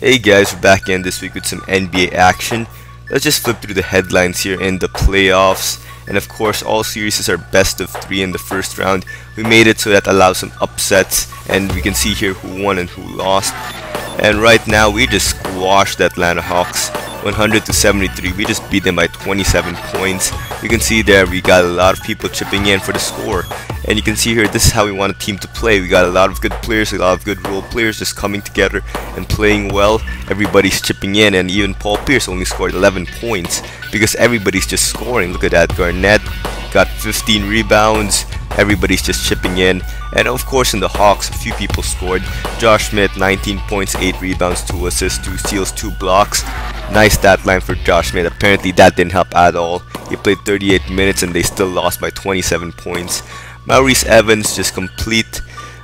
Hey guys, we're back in this week with some NBA action. Let's just flip through the headlines here in the playoffs. And of course, all series are best of 3 in the first round. We made it so that allows some upsets, and we can see here who won and who lost. And right now, we just squashed the Atlanta Hawks 100-73. We just beat them by 27 points. You can see there we got a lot of people chipping in for the score. And you can see here, this is how we want a team to play. We got a lot of good players, a lot of good role players just coming together and playing well. Everybody's chipping in, and even Paul Pierce only scored 11 points because everybody's just scoring. Look at that. Garnett got 15 rebounds. Everybody's just chipping in. And of course in the Hawks, a few people scored. Josh Smith, 19 points, 8 rebounds, 2 assists, 2 steals, 2 blocks. Nice stat line for Josh Smith. Apparently that didn't help at all. He played 38 minutes and they still lost by 27 points. Maurice Evans just complete,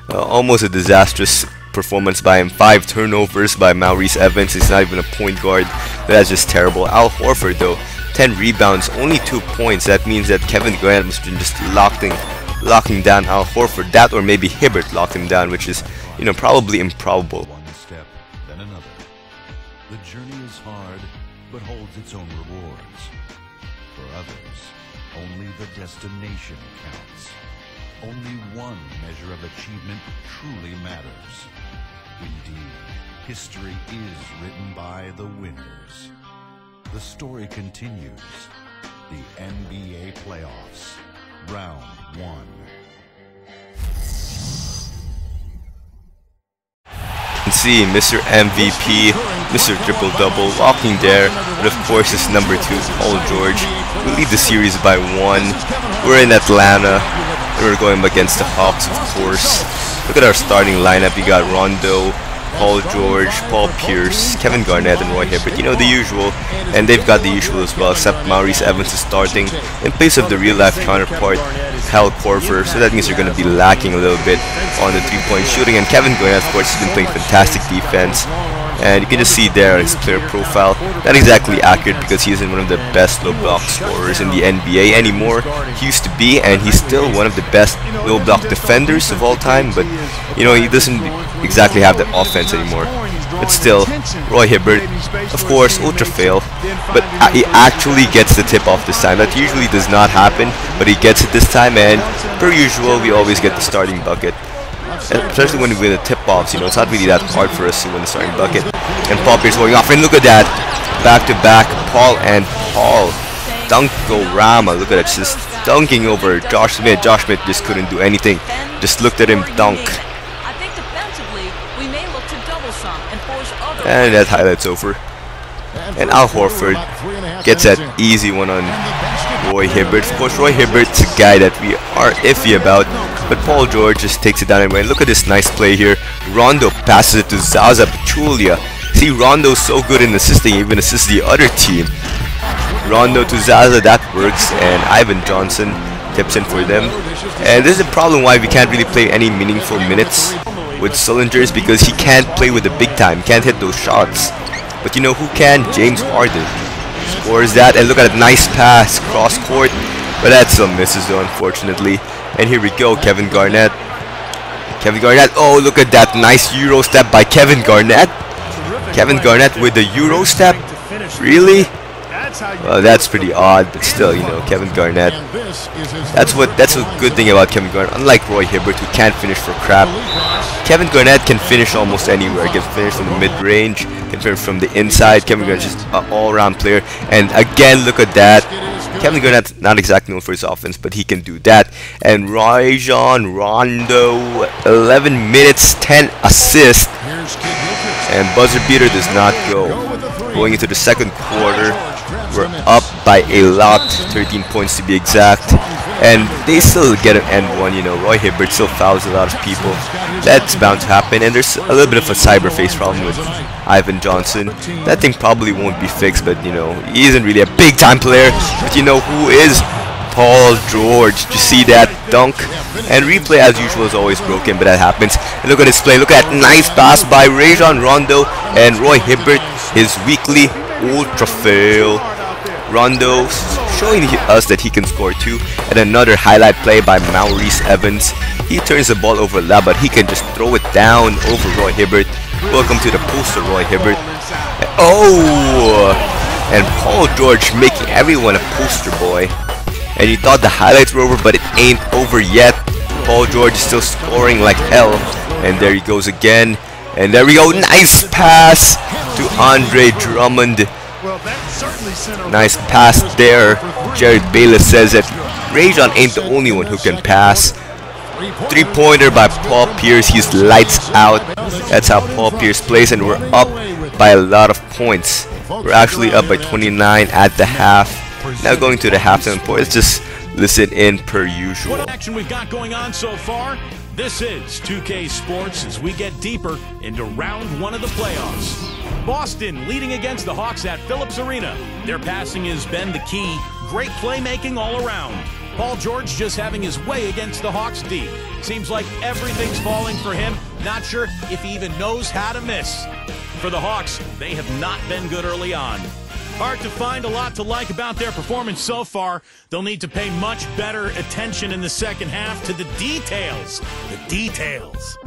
almost a disastrous performance by him. 5 turnovers by Maurice Evans. He's not even a point guard. That's just terrible. Al Horford though, 10 rebounds, only 2 points. That means that Kevin Durant must have been just locking down Al Horford. That or maybe Hibbert locked him down, which is, probably improbable. One step, then another. The journey is hard, but holds its own rewards. For others, only the destination counts. Only one measure of achievement truly matters. Indeed, history is written by the winners. The story continues. The NBA playoffs. Round 1. You can see Mr. MVP, Mr. Triple Double walking there, but of course it's number 2, Paul George. We lead the series by 1. We're in Atlanta. We're going against the Hawks, of course. Look at our starting lineup. You got Rondo, Paul George, Paul Pierce, Kevin Garnett, and Roy Hibbert. The usual. And they've got the usual as well, except Maurice Evans is starting in place of the real-life counterpart, Kyle Korver. So that means they're going to be lacking a little bit on the three-point shooting. And Kevin Garnett, of course, has been playing fantastic defense. And you can just see there his player profile. Not exactly accurate because he isn't one of the best low block scorers in the NBA anymore. He used to be, and he's still one of the best low block defenders of all time. But he doesn't exactly have that offense anymore. But still, Roy Hibbert, of course, ultra fail. But he actually gets the tip off this time. That usually does not happen, but he gets it this time. And per usual, we always get the starting bucket. Especially when we win the tip-offs, it's not really that hard for us to win the starting bucket. And Paul Pierce going off, and look at that, back-to-back, Paul and Paul, dunk-o-rama. Look at it, just dunking over Josh Smith. Josh Smith just couldn't do anything. Just looked at him dunk. And that highlights over. And Al Horford gets that easy one on Roy Hibbert. Of course, Roy Hibbert's a guy that we are iffy about, but Paul George just takes it down anyway. Look at this nice play here. Rondo passes it to Zaza Pachulia. See, Rondo's so good in assisting, he even assists the other team. Rondo to Zaza, that works, and Ivan Johnson tips in for them. And this is a problem why we can't really play any meaningful minutes with Sullingers, because he can't play with the big time, can't hit those shots. But who can? James Harden scores that, and look at a nice pass cross court, but that still misses though, unfortunately. And here we go, Kevin Garnett. Oh, look at that nice Euro step by Kevin Garnett. Kevin Garnett with the Euro step? Really? Well, that's pretty odd, but still, Kevin Garnett. That's a good thing about Kevin Garnett. Unlike Roy Hibbert, who can't finish for crap, Kevin Garnett can finish almost anywhere. He can finish from the mid-range, can finish from the inside. Kevin Garnett's just an all-around player. And again, look at that. Kevin Garnett's not exactly known for his offense, but he can do that. And Rajon Rondo, 11 minutes, 10 assists. And buzzer beater does not go. Going into the second quarter, we're up by a lot, 13 points to be exact. And they still get an end one, Roy Hibbert still fouls a lot of people. That's bound to happen, and there's a little bit of a cyberface problem with Ivan Johnson. That thing probably won't be fixed, but he isn't really a big time player. But who is? Paul George. Did you see that dunk? And replay as usual is always broken, but that happens. And look at his play, look at that nice pass by Rajon Rondo and Roy Hibbert, his weekly ultra fail. Rondo showing us that he can score too. And another highlight play by Maurice Evans. He turns the ball over lab, but he can just throw it down over Roy Hibbert. Welcome to the poster, Roy Hibbert. Oh! And Paul George making everyone a poster boy. And you thought the highlights were over, but it ain't over yet. Paul George is still scoring like hell. And there he goes again. And there we go. Nice pass to Andre Drummond. Nice pass there. Jared Bayless says that Rajon ain't the only one who can pass. Three-pointer by Paul Pierce. He's lights out. That's how Paul Pierce plays, and we're up by a lot of points. We're actually up by 29 at the half. Now going to the halftime point. Let's just listen in per usual. What action we've got going on so far? This is 2K Sports as we get deeper into round 1 of the playoffs. Boston leading against the Hawks at Phillips Arena. Their passing has been the key. Great playmaking all around. Paul George just having his way against the Hawks D. Seems like everything's falling for him. Not sure if he even knows how to miss. For the Hawks, they have not been good early on. Hard to find a lot to like about their performance so far. They'll need to pay much better attention in the second half to the details. The details.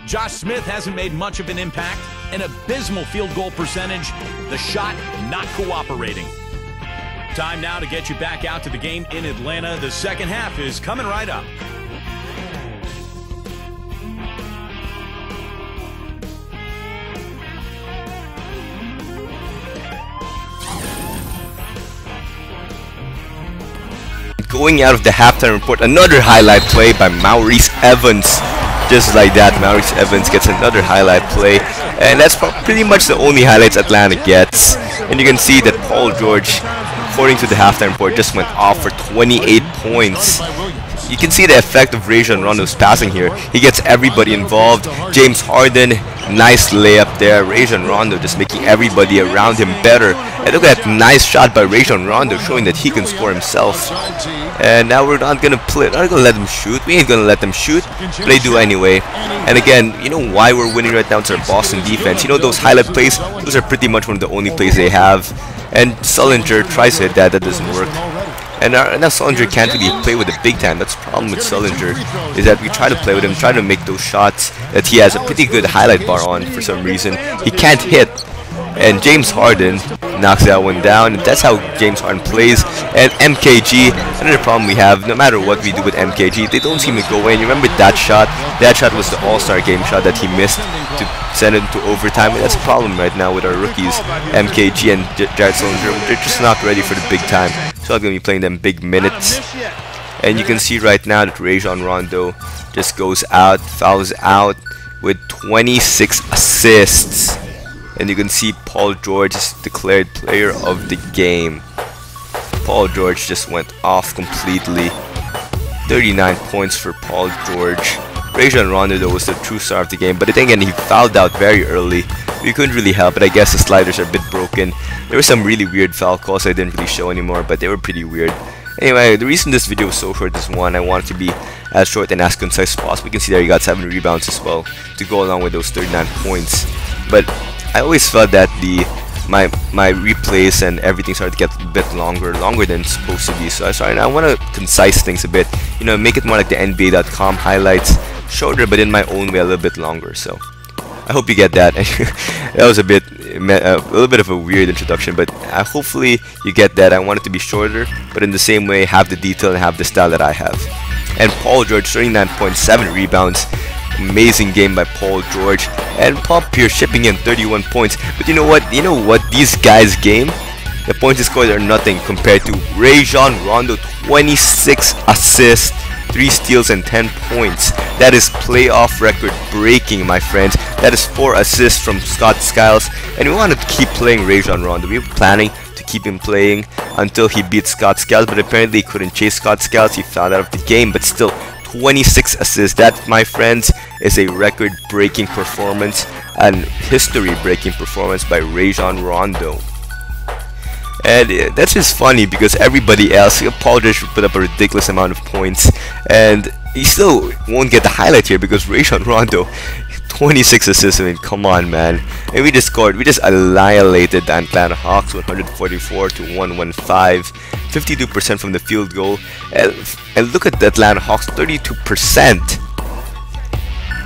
Josh Smith hasn't made much of an impact. An abysmal field goal percentage. The shot not cooperating. Time now to get you back out to the game in Atlanta. The second half is coming right up. Going out of the halftime report, another highlight play by Maurice Evans. Just like that, Maurice Evans gets another highlight play, and that's pretty much the only highlights Atlanta gets. And you can see that Paul George, according to the halftime report, just went off for 28 points. You can see the effect of Rajon Rondo's passing here. He gets everybody involved. James Harden, nice layup there. Rajon Rondo just making everybody around him better. And look at that nice shot by Rajon Rondo, showing that he can score himself. And now we're not gonna let them shoot. We ain't gonna let them shoot, but they do anyway. And again, you know why we're winning right now? It's our Boston defense. You know those highlight plays? Those are pretty much one of the only plays they have. And Sullinger tries to hit that doesn't work. And now Sullinger can't really play with the big time. That's the problem with Sullinger, is that we try to play with him, try to make those shots that he has a pretty good highlight bar on. For some reason, he can't hit. And James Harden knocks that one down. And that's how James Harden plays. And MKG, another problem we have, no matter what we do with MKG, they don't seem to go in. You remember that shot? That shot was the All-Star game shot that he missed to send it into overtime. And that's a problem right now with our rookies, MKG and Jared Sullinger. They're just not ready for the big time. So I'm going to be playing them big minutes. And you can see right now that Rajon Rondo just goes out, fouls out with 26 assists. And you can see Paul George is declared player of the game. Paul George just went off completely. 39 points for Paul George. Rajon Rondo though was the true star of the game, but then again he fouled out very early. We couldn't really help it. I guess the sliders are a bit broken. There were some really weird foul calls I didn't really show anymore, but they were pretty weird. Anyway, the reason this video was so short is one, I wanted to be as short and as concise as possible. You can see there he got 7 rebounds as well to go along with those 39 points. But I always felt that my replays and everything started to get a bit longer than it's supposed to be. So I want to concise things a bit, you know, make it more like the NBA.com highlights, shorter but in my own way a little bit longer. So I hope you get that. That was a little bit of a weird introduction, but hopefully you get that. I want it to be shorter, but in the same way have the detail and have the style that I have. And Paul George, 39.7 rebounds. Amazing game by Paul George. And Paul Pierce shipping in 31 points. But you know what? These guys' game, the points he scored are nothing compared to Rajon Rondo, 26 assists, 3 steals and 10 points. That is playoff record breaking, my friends. That is 4 assists from Scott Skiles. And we wanted to keep playing Rajon Rondo. We were planning to keep him playing until he beat Scott Skiles, but apparently he couldn't chase Scott Skiles. He fouled out of the game, but still 26 assists. That, my friends, is a record-breaking performance and history-breaking performance by Rajon Rondo. And that's just funny because everybody else, Paul George put up a ridiculous amount of points, and he still won't get the highlight here because Rajon Rondo, 26 assists. I mean, come on, man. And we just annihilated the Atlanta Hawks 144 to 115. 52% from the field goal. And look at the Atlanta Hawks, 32%.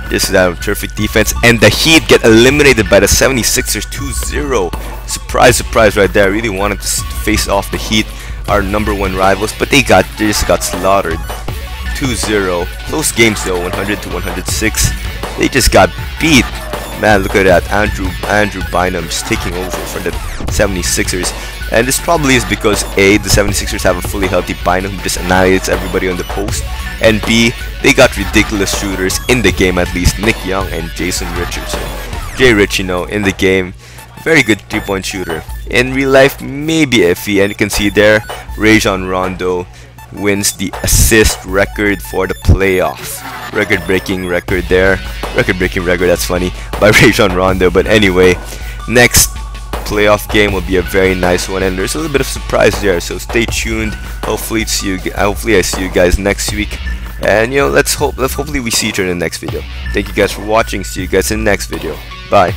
This is a terrific defense. And the Heat get eliminated by the 76ers 2-0. Surprise, surprise right there. I really wanted to face off the Heat, our #1 rivals, but they just got slaughtered. 2-0. Close games though, 100 to 106. They just got beat. Man, look at that. Andrew Bynum just taking over for the 76ers. And this probably is because A, the 76ers have a fully healthy Bynum who just annihilates everybody on the post. And B, they got ridiculous shooters in the game, at least Nick Young and Jason Richardson. Jay Rich, you know, in the game, very good 3-point shooter. In real life, maybe iffy. And you can see there, Rondo wins the assist record for the playoff. Record-breaking record there. Record-breaking record, that's funny, by Rondo. But anyway, next playoff game will be a very nice one, and there's a little bit of surprise there, so stay tuned. Hopefully I see you guys next week, and you know, hopefully we see each other in the next video. Thank you guys for watching. See you guys in the next video. Bye.